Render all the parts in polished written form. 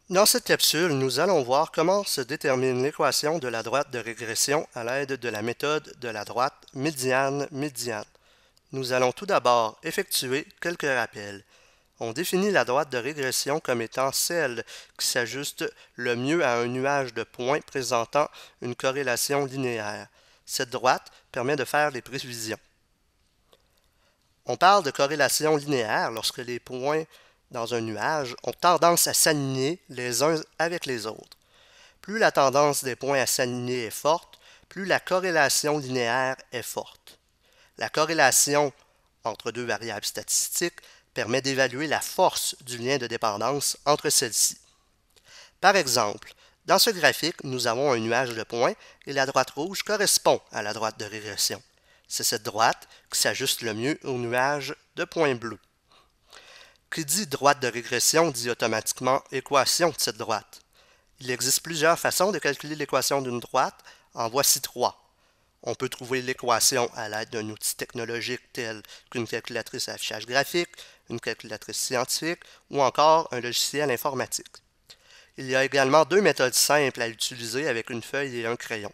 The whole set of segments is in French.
Dans cette capsule, nous allons voir comment se détermine l'équation de la droite de régression à l'aide de la méthode de la droite médiane-médiane. Nous allons tout d'abord effectuer quelques rappels. On définit la droite de régression comme étant celle qui s'ajuste le mieux à un nuage de points présentant une corrélation linéaire. Cette droite permet de faire les prévisions. On parle de corrélation linéaire lorsque les points dans un nuage ont tendance à s'aligner les uns avec les autres. Plus la tendance des points à s'aligner est forte, plus la corrélation linéaire est forte. La corrélation entre deux variables statistiques permet d'évaluer la force du lien de dépendance entre celles-ci. Par exemple, dans ce graphique, nous avons un nuage de points et la droite rouge correspond à la droite de régression. C'est cette droite qui s'ajuste le mieux au nuage de points bleus. Qui dit droite de régression dit automatiquement équation de cette droite. Il existe plusieurs façons de calculer l'équation d'une droite, en voici trois. On peut trouver l'équation à l'aide d'un outil technologique tel qu'une calculatrice à affichage graphique, une calculatrice scientifique ou encore un logiciel informatique. Il y a également deux méthodes simples à utiliser avec une feuille et un crayon.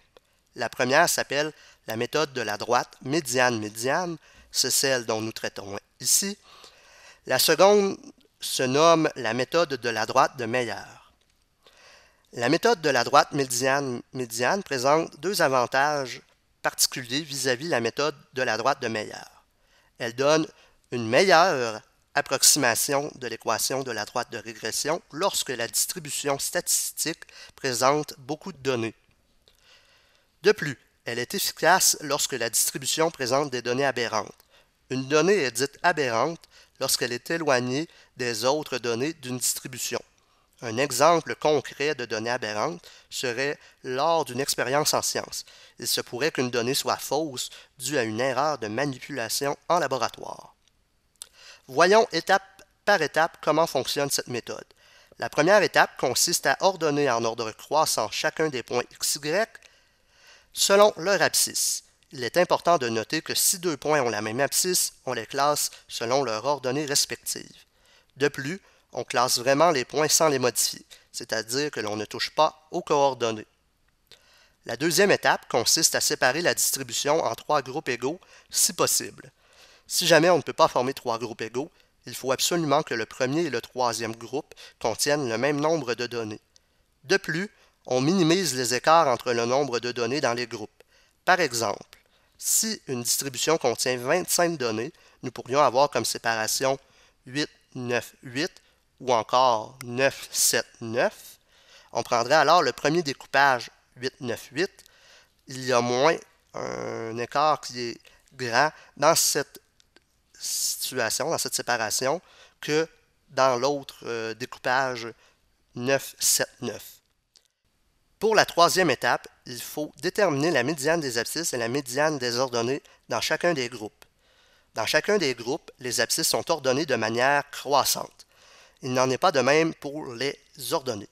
La première s'appelle la méthode de la droite médiane-médiane, c'est celle dont nous traitons ici. La seconde se nomme la méthode de la droite de Meyer. La méthode de la droite médiane-médiane présente deux avantages particuliers vis-à-vis la méthode de la droite de Meyer. Elle donne une meilleure approximation de l'équation de la droite de régression lorsque la distribution statistique présente beaucoup de données. De plus, elle est efficace lorsque la distribution présente des données aberrantes. Une donnée est dite aberrante lorsqu'elle est éloignée des autres données d'une distribution. Un exemple concret de données aberrantes serait lors d'une expérience en sciences. Il se pourrait qu'une donnée soit fausse due à une erreur de manipulation en laboratoire. Voyons étape par étape comment fonctionne cette méthode. La première étape consiste à ordonner en ordre croissant chacun des points x, y selon leur abscisse. Il est important de noter que si deux points ont la même abscisse, on les classe selon leur ordonnée respective. De plus, on classe vraiment les points sans les modifier, c'est-à-dire que l'on ne touche pas aux coordonnées. La deuxième étape consiste à séparer la distribution en trois groupes égaux, si possible. Si jamais on ne peut pas former trois groupes égaux, il faut absolument que le premier et le troisième groupe contiennent le même nombre de données. De plus, on minimise les écarts entre le nombre de données dans les groupes. Par exemple, si une distribution contient 25 données, nous pourrions avoir comme séparation 8, 9, 8 ou encore 9, 7, 9. On prendrait alors le premier découpage 8, 9, 8. Il y a moins un écart qui est grand dans cette situation, dans cette séparation, que dans l'autre découpage 9, 7, 9. Pour la troisième étape, il faut déterminer la médiane des abscisses et la médiane des ordonnées dans chacun des groupes. Dans chacun des groupes, les abscisses sont ordonnées de manière croissante. Il n'en est pas de même pour les ordonnées.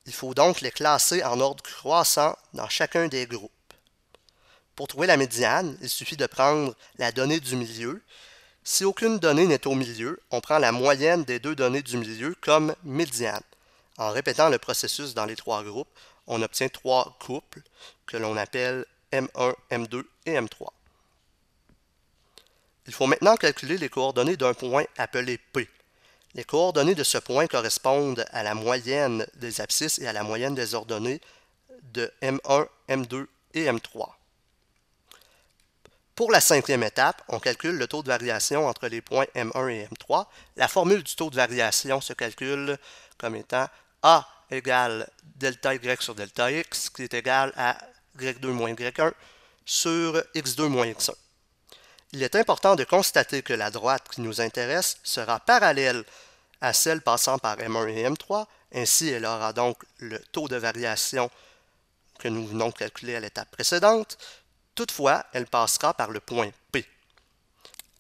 Il faut donc les classer en ordre croissant dans chacun des groupes. Pour trouver la médiane, il suffit de prendre la donnée du milieu. Si aucune donnée n'est au milieu, on prend la moyenne des deux données du milieu comme médiane. En répétant le processus dans les trois groupes, on obtient trois couples que l'on appelle M1, M2 et M3. Il faut maintenant calculer les coordonnées d'un point appelé P. Les coordonnées de ce point correspondent à la moyenne des abscisses et à la moyenne des ordonnées de M1, M2 et M3. Pour la cinquième étape, on calcule le taux de variation entre les points M1 et M3. La formule du taux de variation se calcule comme étant A égale delta Y sur delta X, qui est égal à Y2 moins Y1 sur X2 moins X1. Il est important de constater que la droite qui nous intéresse sera parallèle à celle passant par M1 et M3, ainsi elle aura donc le taux de variation que nous venons de calculer à l'étape précédente. Toutefois, elle passera par le point P.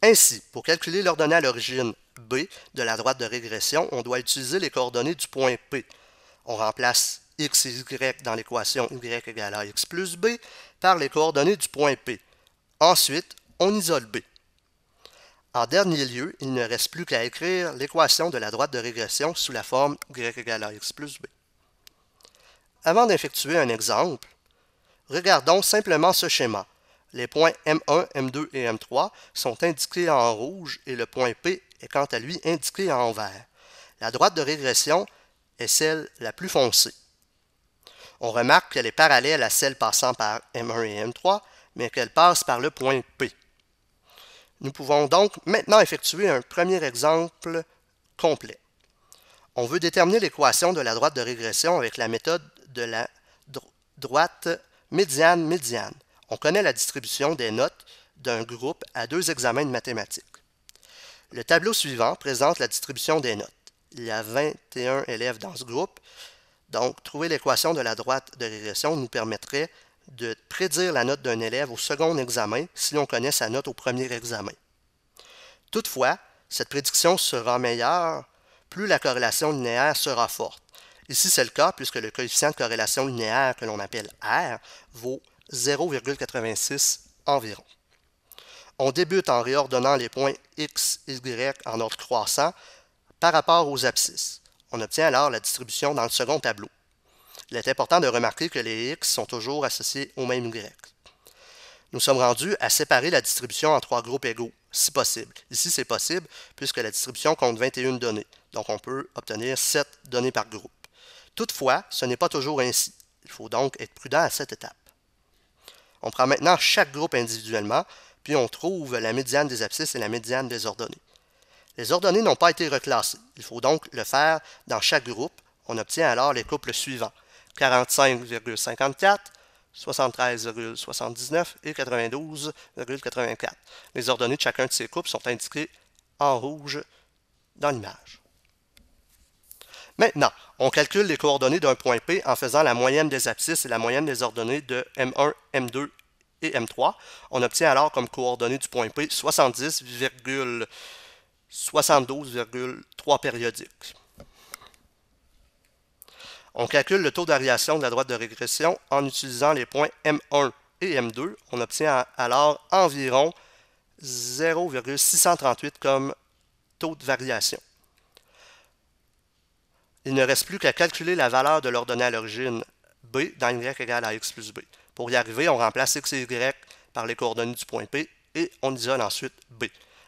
Ainsi, pour calculer l'ordonnée à l'origine B de la droite de régression, on doit utiliser les coordonnées du point P. On remplace x et y dans l'équation y égale à x plus b par les coordonnées du point P. Ensuite, on isole B. En dernier lieu, il ne reste plus qu'à écrire l'équation de la droite de régression sous la forme y égale ax plus b. Avant d'effectuer un exemple, regardons simplement ce schéma. Les points M1, M2 et M3 sont indiqués en rouge et le point P est quant à lui indiqué en vert. La droite de régression est celle la plus foncée. On remarque qu'elle est parallèle à celle passant par M1 et M3, mais qu'elle passe par le point P. Nous pouvons donc maintenant effectuer un premier exemple complet. On veut déterminer l'équation de la droite de régression avec la méthode de la droite médiane-médiane. On connaît la distribution des notes d'un groupe à 2 examens de mathématiques. Le tableau suivant présente la distribution des notes. Il y a 21 élèves dans ce groupe, donc trouver l'équation de la droite de régression nous permettrait de prédire la note d'un élève au second examen si l'on connaît sa note au premier examen. Toutefois, cette prédiction sera meilleure plus la corrélation linéaire sera forte. Ici, c'est le cas puisque le coefficient de corrélation linéaire que l'on appelle R vaut 0,86 environ. On débute en réordonnant les points X, Y en ordre croissant par rapport aux abscisses. On obtient alors la distribution dans le second tableau. Il est important de remarquer que les X sont toujours associés au même Y. Nous sommes rendus à séparer la distribution en 3 groupes égaux, si possible. Ici, c'est possible puisque la distribution compte 21 données. Donc, on peut obtenir 7 données par groupe. Toutefois, ce n'est pas toujours ainsi. Il faut donc être prudent à cette étape. On prend maintenant chaque groupe individuellement, puis on trouve la médiane des abscisses et la médiane des ordonnées. Les ordonnées n'ont pas été reclassées. Il faut donc le faire dans chaque groupe. On obtient alors les couples suivants. 45,54, 73,79 et 92,84. Les ordonnées de chacun de ces couples sont indiquées en rouge dans l'image. Maintenant, on calcule les coordonnées d'un point P en faisant la moyenne des abscisses et la moyenne des ordonnées de M1, M2 et M3. On obtient alors comme coordonnées du point P 70,72,3 périodiques. On calcule le taux de variation de la droite de régression en utilisant les points M1 et M2. On obtient alors environ 0,638 comme taux de variation. Il ne reste plus qu'à calculer la valeur de l'ordonnée à l'origine B dans y égale à x plus b. Pour y arriver, on remplace x et y par les coordonnées du point P et on isole ensuite B.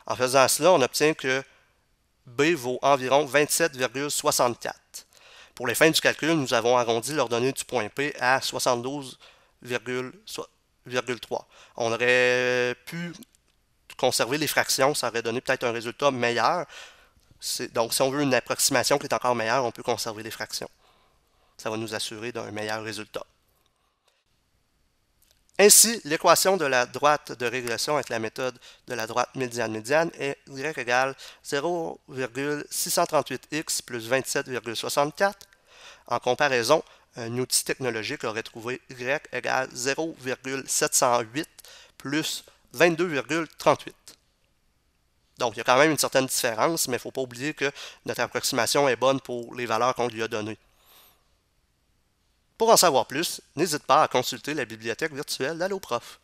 En faisant cela, on obtient que B vaut environ 27,64. Pour les fins du calcul, nous avons arrondi l'ordonnée du point P à 72,3. On aurait pu conserver les fractions, ça aurait donné peut-être un résultat meilleur. Donc, si on veut une approximation qui est encore meilleure, on peut conserver les fractions. Ça va nous assurer d'un meilleur résultat. Ainsi, l'équation de la droite de régression avec la méthode de la droite médiane-médiane est y égale 0,638x plus 27,64. En comparaison, un outil technologique aurait trouvé y égale 0,708 plus 22,38. Donc, il y a quand même une certaine différence, mais il ne faut pas oublier que notre approximation est bonne pour les valeurs qu'on lui a données. Pour en savoir plus, n'hésite pas à consulter la bibliothèque virtuelle d'AlloProf.